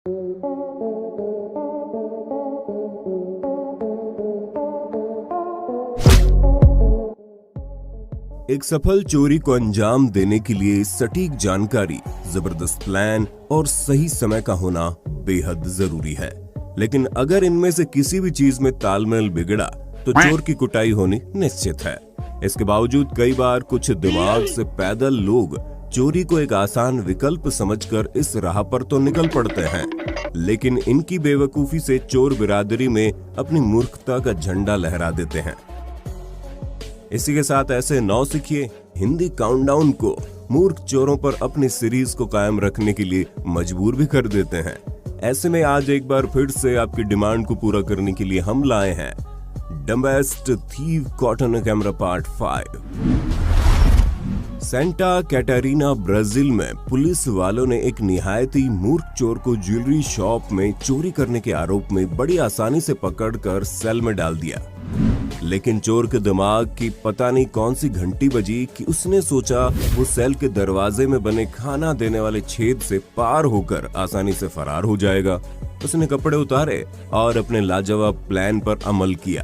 एक सफल चोरी को अंजाम देने के लिए सटीक जानकारी, जबरदस्त प्लान और सही समय का होना बेहद जरूरी है। लेकिन अगर इनमें से किसी भी चीज में तालमेल बिगड़ा तो चोर की कुटाई होनी निश्चित है। इसके बावजूद कई बार कुछ दिमाग से पैदल लोग चोरी को एक आसान विकल्प समझकर इस राह पर तो निकल पड़ते हैं, लेकिन इनकी बेवकूफी से चोर बिरादरी में अपनी मूर्खता का झंडा लहरा देते हैं। इसी के साथ ऐसे नौसिखिए हिंदी काउंटडाउन को मूर्ख चोरों पर अपनी सीरीज को कायम रखने के लिए मजबूर भी कर देते हैं। ऐसे में आज एक बार फिर से आपकी डिमांड को पूरा करने के लिए हम लाए हैं dumbest thief caught on camera part 5। Santa Catarina Brazil में पुलिस वालों ने एक निहायत ही मूर्ख चोर को ज्वेलरी शॉप में चोरी करने के आरोप में बड़ी आसानी से पकड़कर सेल में डाल दिया। लेकिन चोर के दिमाग की पता नहीं कौन सी घंटी बजी कि उसने सोचा वो सेल के दरवाजे में बने खाना देने वाले छेद से पार होकर आसानी से फरार हो जाएगा। उसने कपड़े उतारे और अपने लाजवाब प्लान पर अमल किया,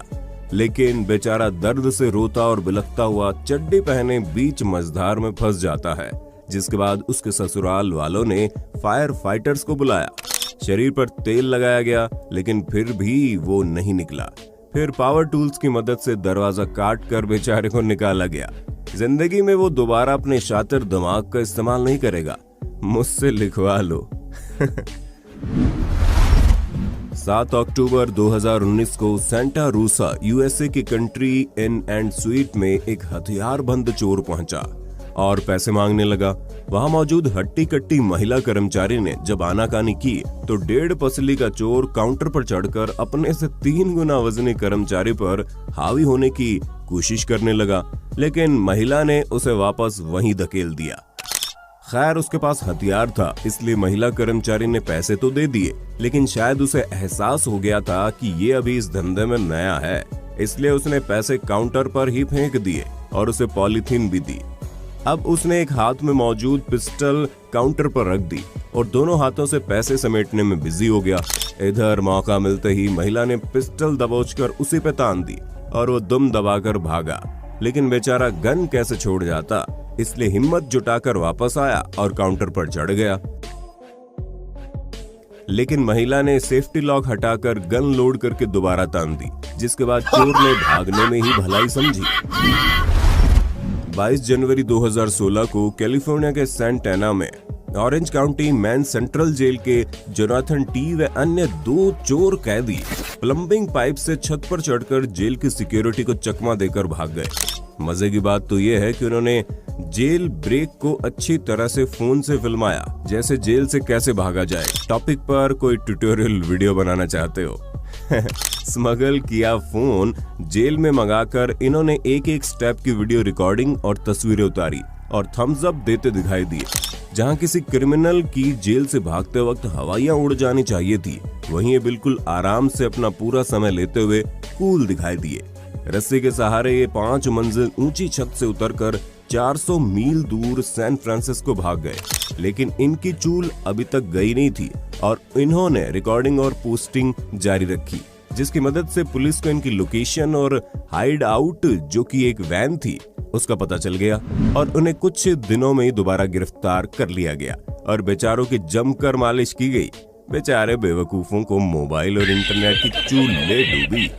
लेकिन बेचारा दर्द से रोता और बिलखता हुआ चड्डी पहने बीच मझधार में फंस जाता है। जिसके बाद उसके ससुराल वालों ने फायर फाइटर्स को बुलाया। शरीर पर तेल लगाया गया, लेकिन फिर भी वो नहीं निकला। फिर पावर टूल्स की मदद से दरवाजा काट कर बेचारे को निकाला गया। जिंदगी में वो दोबारा अपने शातिर दिमाग का इस्तेमाल नहीं करेगा, मुझसे लिखवा लो। 7 अक्टूबर 2019 को सेंटा रूसा यूएसए की कंट्री इन एंड स्वीट में एक हथियारबंद चोर पहुंचा और पैसे मांगने लगा। वहां मौजूद हट्टी कट्टी महिला कर्मचारी ने जब आनाकानी की तो 1.5 पसली का चोर काउंटर पर चढ़कर अपने से 3 गुना वजनी कर्मचारी पर हावी होने की कोशिश करने लगा, लेकिन महिला ने उसे वापस वहीं धकेल दिया। खैर, उसके पास हथियार था, इसलिए महिला कर्मचारी ने पैसे तो दे दिए, लेकिन शायद उसे एहसास हो गया था कि ये अभी इस धंधे में नया है, इसलिए उसने पैसे काउंटर पर ही फेंक दिए और उसे पॉलीथीन भी दी। अब उसने एक हाथ में मौजूद पिस्टल काउंटर पर रख दी और दोनों हाथों से पैसे समेटने में बिजी हो गया। इधर मौका मिलते ही महिला ने पिस्टल दबोचकर उसी पे तान दी और वो दुम दबाकर भागा, लेकिन बेचारा गन कैसे छोड़ जाता, इसलिए हिम्मत जुटाकर वापस आया और काउंटर पर चढ़ गया। लेकिन महिला ने सेफ्टी लॉक हटाकर गन लोड करके दोबारा तान दी, जिसके बाद चोर ने भागने में ही भलाई समझी। 22 जनवरी 2016 को कैलिफोर्निया के सैंटा में Orange County Men Central Jail के जोनाथन टी व अन्य 2 चोर कैदी प्लम्बिंग पाइप से छत पर चढ़कर जेल की सिक्योरिटी को चकमा देकर भाग गए। मजे की बात तो यह है कि उन्होंने जेल ब्रेक को अच्छी तरह से फोन से फिल्माया, जैसे जेल से कैसे भागा जाए टॉपिक पर कोई ट्यूटोरियल वीडियो बनाना चाहते हो। स्मगल किया फोन जेल में मंगाकर इन्होंने एक स्टेप की वीडियो रिकॉर्डिंग और तस्वीरें उतारी और थम्स अप देते दिखाई दिए। जहां किसी क्रिमिनल की जेल से भागते वक्त हवाइयां उड़ जानी चाहिए थी, वहीं ये बिल्कुल आराम से अपना पूरा समय लेते हुए कूल दिखाई दिए। रस्सी के सहारे ये 5 मंजिल ऊंची छत से उतरकर 400 मील दूर सैन फ्रांसिस्को भाग गए, लेकिन इनकी चूल अभी तक गई नहीं थी और इन्होंने रिकॉर्डिंग और पोस्टिंग जारी रखी, जिसकी मदद से पुलिस को इनकी लोकेशन और हाइड आउट, जो कि एक वैन थी, उसका पता चल गया और उन्हें कुछ दिनों में ही दोबारा गिरफ्तार कर लिया गया और बेचारों की जमकर मालिश की गई। बेचारे बेवकूफों को मोबाइल और इंटरनेट की चूल ले डूबी।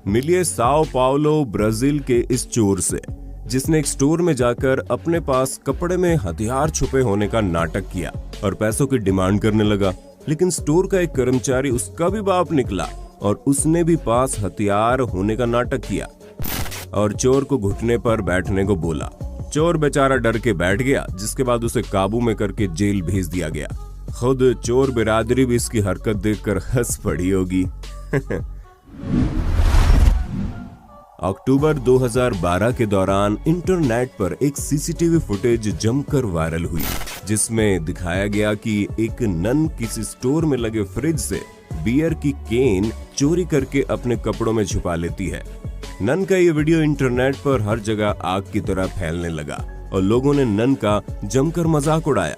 मिलिए साओ पाउलो ब्राजील के इस चोर से, जिसने एक स्टोर में जाकर अपने पास कपड़े में हथियार छुपे होने का नाटक किया और पैसों की डिमांड करने लगा। लेकिन स्टोर का एक कर्मचारी उसका भी बाप निकला और उसने भी पास हथियार होने का नाटक किया और चोर को घुटने पर बैठने को बोला। चोर बेचारा डर के बैठ गया, जिसके बाद उसे काबू में करके जेल भेज दिया गया। खुद चोर बिरादरी भी इसकी हरकत देखकर हंस पड़ी होगी। अक्टूबर 2012 के दौरान इंटरनेट पर एक सीसीटीवी फुटेज जमकर वायरल हुई, जिसमें दिखाया गया कि एक नन किसी स्टोर में लगे फ्रिज से बियर की केन चोरी करके अपने कपड़ों में छुपा लेती है। नन का ये वीडियो इंटरनेट पर हर जगह आग की तरह फैलने लगा और लोगों ने नन का जमकर मजाक उड़ाया।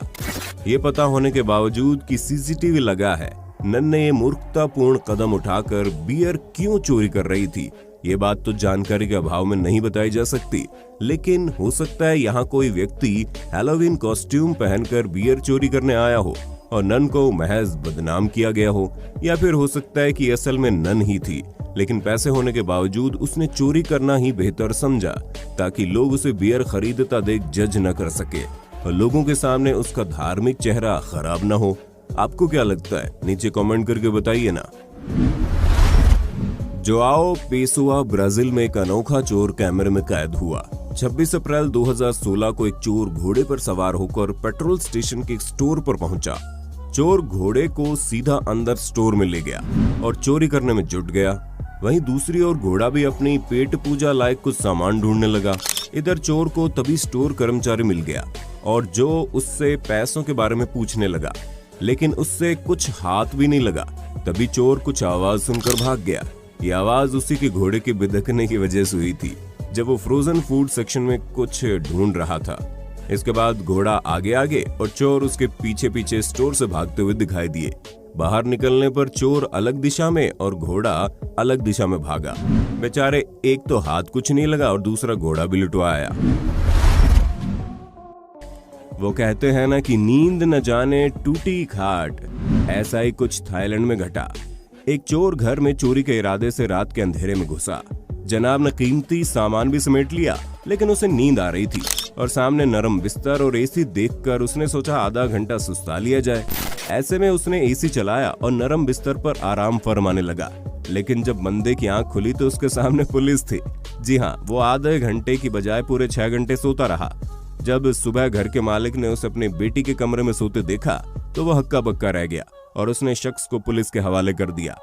ये पता होने के बावजूद कि सीसीटीवी लगा है, नन ने ये मूर्खतापूर्ण कदम उठाकर बियर क्यों चोरी कर रही थी, ये बात तो जानकारी के अभाव में नहीं बताई जा सकती। लेकिन हो सकता है यहाँ कोई व्यक्ति हैलोवीन कॉस्ट्यूम पहनकर बियर चोरी करने आया हो और नन को महज बदनाम किया गया हो, या फिर हो सकता है कि असल में नन ही थी, लेकिन पैसे होने के बावजूद उसने चोरी करना ही बेहतर समझा ताकि लोग उसे बियर खरीदता देख जज न कर सके और लोगों के सामने उसका धार्मिक चेहरा खराब न हो। आपको क्या लगता है, नीचे कमेंट करके बताइए ना। जोआओ पेसोआ ब्राजील में एक अनोखा चोर कैमरे में कैद हुआ। 26 अप्रैल 2016 को एक चोर घोड़े पर सवार होकर पेट्रोल स्टेशन के एक स्टोर पर पहुंचा। चोर घोड़े को सीधा अंदर स्टोर में ले गया और चोरी करने में जुट गया। वहीं दूसरी ओर घोड़ा भी अपनी पेट पूजा लायक कुछ सामान ढूंढने लगा। इधर चोर को तभी स्टोर कर्मचारी मिल गया और जो उससे पैसों के बारे में पूछने लगा, लेकिन उससे कुछ हाथ भी नहीं लगा। तभी चोर कुछ आवाज सुनकर भाग गया। ये आवाज उसी के घोड़े के बिदकने की वजह से हुई थी जब वो फ्रोजन फूड सेक्शन में कुछ ढूंढ रहा था। इसके बाद घोड़ा आगे आगे और चोर उसके पीछे पीछे स्टोर से भागते हुए दिखाई दिए। बाहर निकलने पर चोर अलग दिशा में और घोड़ा अलग दिशा में भागा। बेचारे, एक तो हाथ कुछ नहीं लगा और दूसरा घोड़ा भी लुटवा आया। वो कहते हैं ना कि नींद न जाने टूटी खाट, ऐसा ही कुछ थाईलैंड में घटा। एक चोर घर में चोरी के इरादे से रात के अंधेरे में घुसा। जनाब ने कीमती सामान भी समेट लिया, लेकिन उसे नींद आ रही थी और सामने नरम बिस्तर और एसी देखकर उसने सोचा आधा घंटा सुस्ता लिया जाए। ऐसे में उसने एसी चलाया और नरम बिस्तर पर आराम फरमाने लगा। लेकिन जब बंदे की आंख खुली तो उसके सामने पुलिस थी। जी हाँ, वो आधे घंटे की बजाय पूरे 6 घंटे सोता रहा। जब सुबह घर के मालिक ने उसे अपनी बेटी के कमरे में सोते देखा तो वो हक्का बक्का रह गया और उसने शख्स को पुलिस के हवाले कर दिया।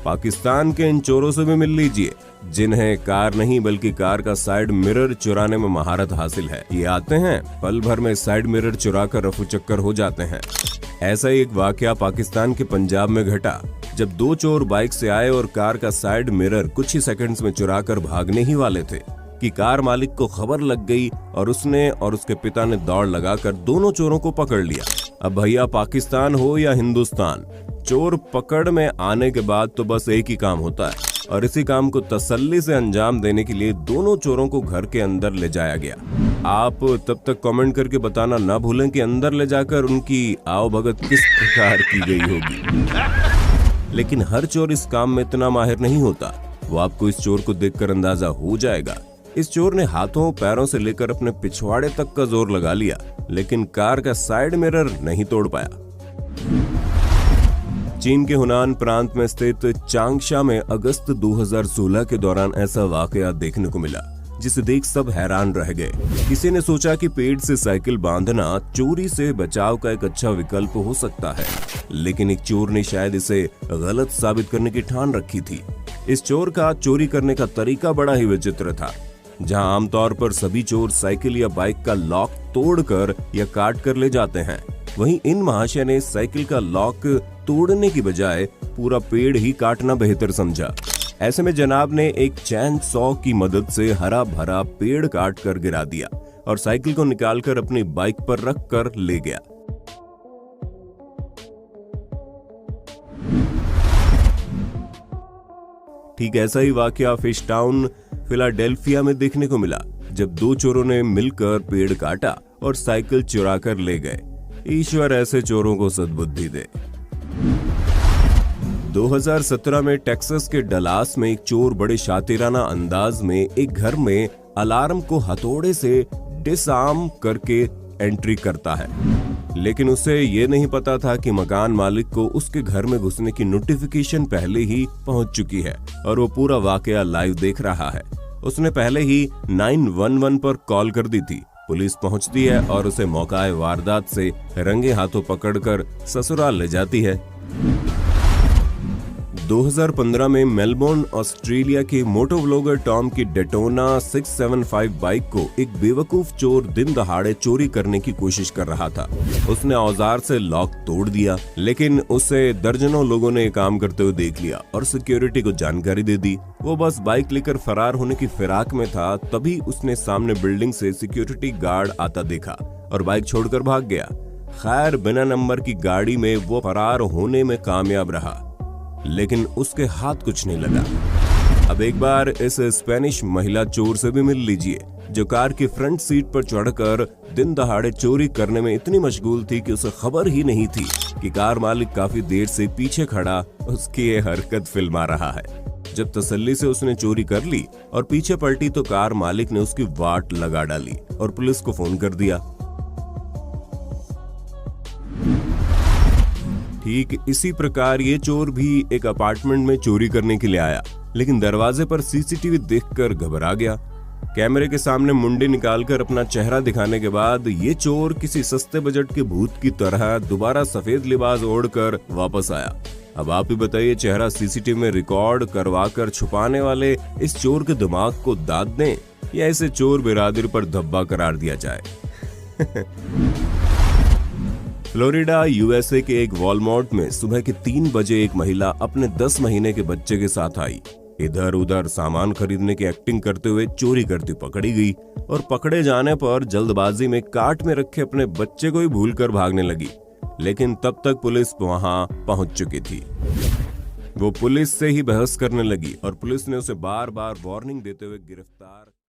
पाकिस्तान के इन चोरों से भी मिल लीजिए जिन्हें कार नहीं बल्कि कार का साइड मिरर चुराने में महारत हासिल है। ये आते हैं, पल भर में साइड मिरर चुरा कर रफू चक्कर हो जाते हैं। ऐसा ही एक वाकया पाकिस्तान के पंजाब में घटा जब 2 चोर बाइक से आए और कार का साइड मिरर कुछ ही सेकंड्स में चुरा कर भागने ही वाले थे कि कार मालिक को खबर लग गई और उसने और उसके पिता ने दौड़ लगाकर दोनों चोरों को पकड़ लिया। अब भैया, पाकिस्तान हो या हिंदुस्तान, चोर पकड़ में आने के बाद तो बस एक ही काम होता है और इसी काम को तसल्ली से अंजाम देने के लिए दोनों चोरों को घर के अंदर ले जाया गया। आप तब तक कमेंट करके बताना ना भूलें कि अंदर ले जाकर उनकी आवभगत किस प्रकार की गई होगी। लेकिन हर चोर इस काम में इतना माहिर नहीं होता। वो आपको इस चोर को देखकर अंदाजा हो जाएगा। इस चोर ने हाथों पैरों से लेकर अपने पिछवाड़े तक का जोर लगा लिया, लेकिन कार का साइड मिरर नहीं तोड़ पाया। चीन के हुनान प्रांत में स्थित चांगशा में अगस्त 2016 के दौरान ऐसा वाकया देखने को मिला जिसे देख सब हैरान रह गए। किसी ने सोचा कि पेड़ से साइकिल बांधना चोरी से बचाव का एक अच्छा विकल्प हो सकता है, लेकिन एक चोर ने शायद इसे गलत साबित करने की ठान रखी थी। इस चोर का चोरी करने का तरीका बड़ा ही विचित्र था। जहां आमतौर पर सभी चोर साइकिल या बाइक का लॉक तोड़कर या काट कर ले जाते हैं, वहीं इन महाशय ने साइकिल का लॉक तोड़ने की बजाय पूरा पेड़ ही काटना बेहतर समझा। ऐसे में जनाब ने एक चैन सॉ की मदद से हरा भरा पेड़ काट कर गिरा दिया और साइकिल को निकालकर अपनी बाइक पर रख कर ले गया। ठीक ऐसा ही वाकया फिश टाउन फिलाडेल्फिया में देखने को मिला जब 2 चोरों ने मिलकर पेड़ काटा और साइकिल चुरा कर ले गए। ईश्वर ऐसे चोरों को सद्बुद्धि दे। 2017 में टेक्सास के डलास में एक चोर बड़े शातिराना अंदाज में एक घर में अलार्म को हथौड़े से डिसआर्म करके एंट्री करता है, लेकिन उसे ये नहीं पता था कि मकान मालिक को उसके घर में घुसने की नोटिफिकेशन पहले ही पहुंच चुकी है और वो पूरा वाकया लाइव देख रहा है। उसने पहले ही 911 पर कॉल कर दी थी। पुलिस पहुंचती है और उसे मौकाए वारदात से रंगे हाथों पकड़कर ससुराल ले जाती है। 2015 में मेलबोर्न ऑस्ट्रेलिया के मोटो व्लॉगर टॉम की डेटोना 675 बाइक को एक बेवकूफ चोर दिन दहाड़े चोरी करने की कोशिश कर रहा था। उसने औजार से लॉक तोड़ दिया, लेकिन उसे दर्जनों लोगों ने काम करते हुए देख लिया और सिक्योरिटी को जानकारी दे दी। वो बस बाइक लेकर फरार होने की फिराक में था, तभी उसने सामने बिल्डिंग से सिक्योरिटी गार्ड आता देखा और बाइक छोड़कर भाग गया। खैर, बिना नंबर की गाड़ी में वो फरार होने में कामयाब रहा, लेकिन उसके हाथ कुछ नहीं लगा। अब एक बार इस स्पेनिश महिला चोर से भी मिल लीजिए, जो कार की फ्रंट सीट पर चढ़कर दिन दहाड़े चोरी करने में इतनी मशगूल थी कि उसे खबर ही नहीं थी कि कार मालिक काफी देर से पीछे खड़ा उसकी ये हरकत फिल्मा रहा है। जब तसल्ली से उसने चोरी कर ली और पीछे पलटी तो कार मालिक ने उसकी वाट लगा डाली और पुलिस को फोन कर दिया। ठीक इसी प्रकार ये चोर भी एक अपार्टमेंट में चोरी करने के लिए आया, लेकिन दरवाजे पर सीसीटीवी देखकर घबरा गया। कैमरे के सामने मुंडी निकालकर अपना चेहरा दिखाने के बाद ये चोर किसी सस्ते बजट के भूत की तरह दोबारा सफेद लिबास ओढ़कर वापस आया। अब आप ही बताइए, चेहरा सीसीटीवी में रिकॉर्ड करवाकर छुपाने वाले इस चोर के दिमाग को दाद दें या इसे चोर बिरादरी पर धब्बा करार दिया जाए। फ्लोरिडा यूएसए के एक वॉलमार्ट में सुबह के 3 बजे एक महिला अपने 10 महीने के बच्चे के साथ आई। इधर उधर सामान खरीदने की एक्टिंग करते हुए चोरी करती पकड़ी गई और पकड़े जाने पर जल्दबाजी में कार्ट में रखे अपने बच्चे को ही भूलकर भागने लगी, लेकिन तब तक पुलिस वहां पहुंच चुकी थी। वो पुलिस से ही बहस करने लगी और पुलिस ने उसे बार बार वार्निंग देते हुए गिरफ्तार